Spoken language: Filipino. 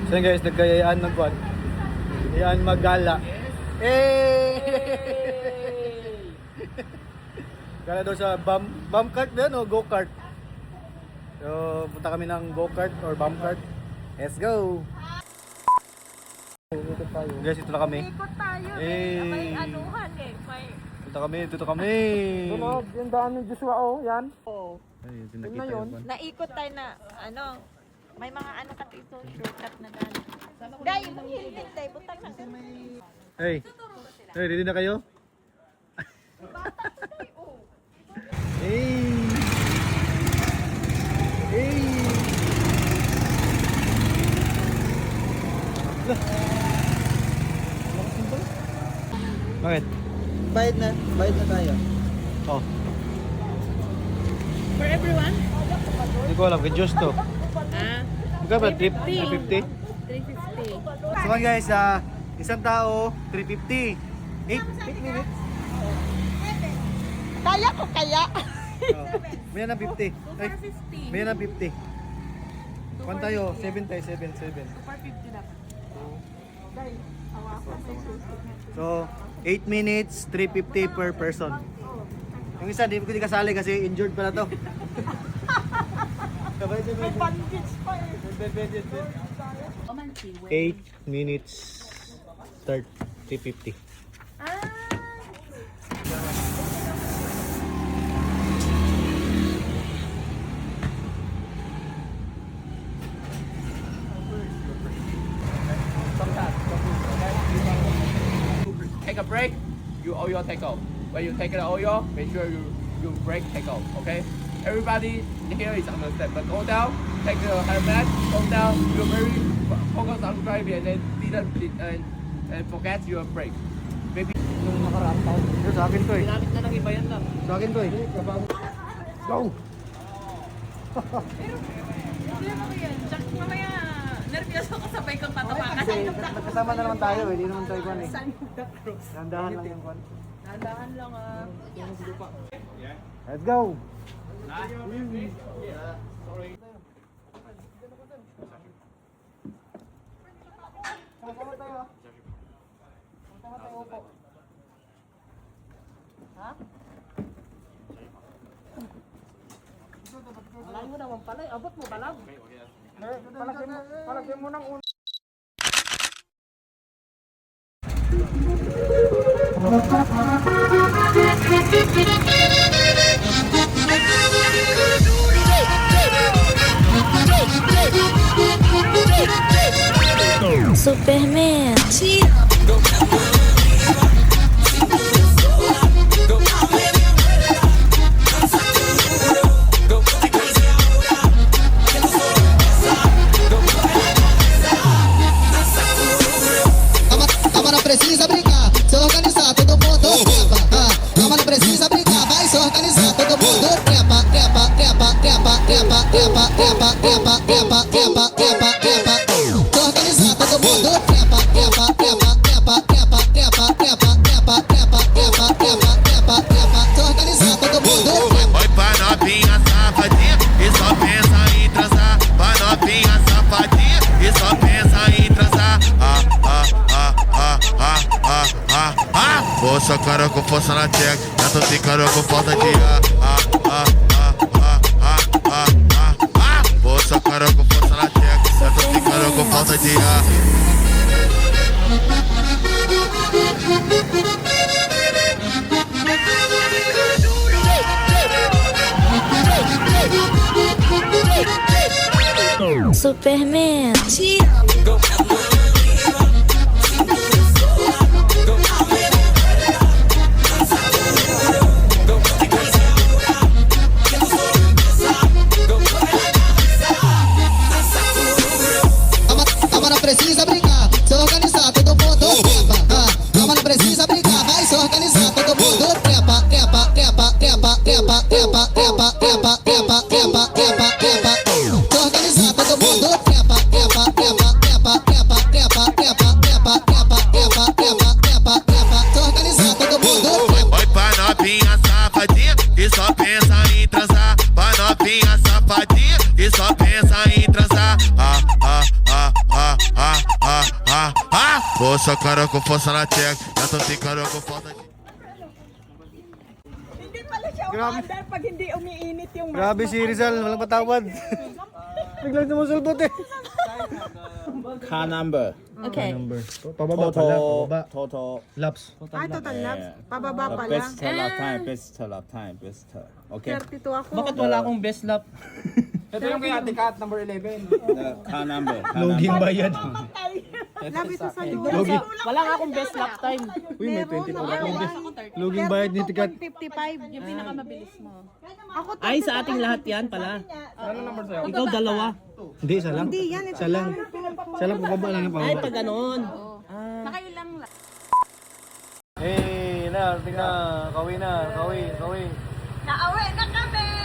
So yun guys, nagkayaan ng kwan. Yan maggala. Gala daw sa bump cart ba yan o go kart? So punta kami ng go kart or bump cart. Let's go! Ikot tayo. Guys, ito na kami. Ikot tayo May anuhan eh. Dito kami. Tunog, yung daan ng Joshua, oh, yan. Ay, na nakita yun. yun. Naikot tayo na ano. May mga ano ka dito, shortcut na daan. Day, mahilig tayo. Butang na. Hey, ready na kayo? Hey! Hey! Bakit? Bayad na tayo. Oh, For everyone? hindi ko alam. Kay Diyos to. Ah, Magkano ba? 350? 350. So guys, isang tao, 350. 8 minutes. Kaya ko kaya. Oh. May ng 50. Ay, may ng 50. Kwan tayo, 7 tayo, 7. So, 8 minutes, 350 per person. Yung isa, di ko kasali kasi injured pala to. May bandage pa eh. 8 minutes, start, 350. Take a break, you oil take off. When you take the oil, make sure you break take off. Okay? Everybody here is understand. But go down, take the helmet, go down. You're very focused on driving and then didn't and forget your brake. Maybe Yung nakaraang taon. Ito sa akin to eh. ginamit na ng iba yan lang. Sa akin to eh. Go! Mamaya, nervyoso ka sabay kang patapakan. Kasi nagkasama na naman tayo eh. Hindi naman tayo kwan eh. Dandahan lang yung kwan. Tandaan lang ah. Let's go! Alay mo naman pala, abot mo balag. Palagyan mo ng una. Superman. Calma, não precisa brincar, se organizar, todo mundo trepa. Calma, não precisa brincar, vai se organizar, todo mundo trepa, trepa, trepa, trepa, trepa, trepa, trepa, trepa, trepa, trepa, trepa, trepa. Se organizar, todo mundo trepa, trepa, trepa, trepa, trepa, trepa, trepa, trepa, trepa, trepa, trepa, trepa, trepa. Se organizar, todo mundo trepa. Oi pra novinha safadinha e só pensa em transar. Pra novinha safadinha e só pensa em transar. Moça cara com força na check, já tô ficando com falta de Moça cara com força na check, já tô ficando com falta de Superman. Calma, não precisa brincar, se organizar, todo mundo trepa. Calma, não precisa brincar, vai se organizar, todo mundo trepa, trepa, trepa, trepa, trepa, trepa, trepa, trepa, trepa, trepa, trepa, trepa. Se organizar, todo mundo trepa, trepa, trepa, trepa, trepa, trepa, trepa, trepa, trepa, trepa, trepa, trepa, trepa. Se organizar, todo mundo trepa. Oi pra novinha safadinha e só pensa em transar. Pra novinha safadinha e só pensa em transar. Essa cara com força na tcheca. Já tô ficando com falta de. Hindi pala siya Grabe. umaandar pag hindi umiinit yung Grabe si Rizal, walang patawad. Biglang sumusulbot eh. Car number. Okay. Pababa pala, pababa. Total. Laps. Ay, total laps. Pababa pa lang. Best lap time, best lap time, best. Okay. 32 ako. Bakit wala akong best lap? Ito yung kay Ate Kat, number 11. Car number. Loging bayad. Labi ito sa Loging, Wala nga akong best lap time. uy, may 24. Loging bayad ni Tikat. 55. Yung pinakamabilis mo. Ako Ay, sa ating lahat yan pala. Ano number sa'yo? Ikaw dalawa. Hindi, isa lang. Hindi, yan. Isa lang. Isa lang, pababa lang yung Ay, pababa. pag ganon. Nakailang lang. Eh, na, tingnan. Kawi na, kawi. Nauwi na kami!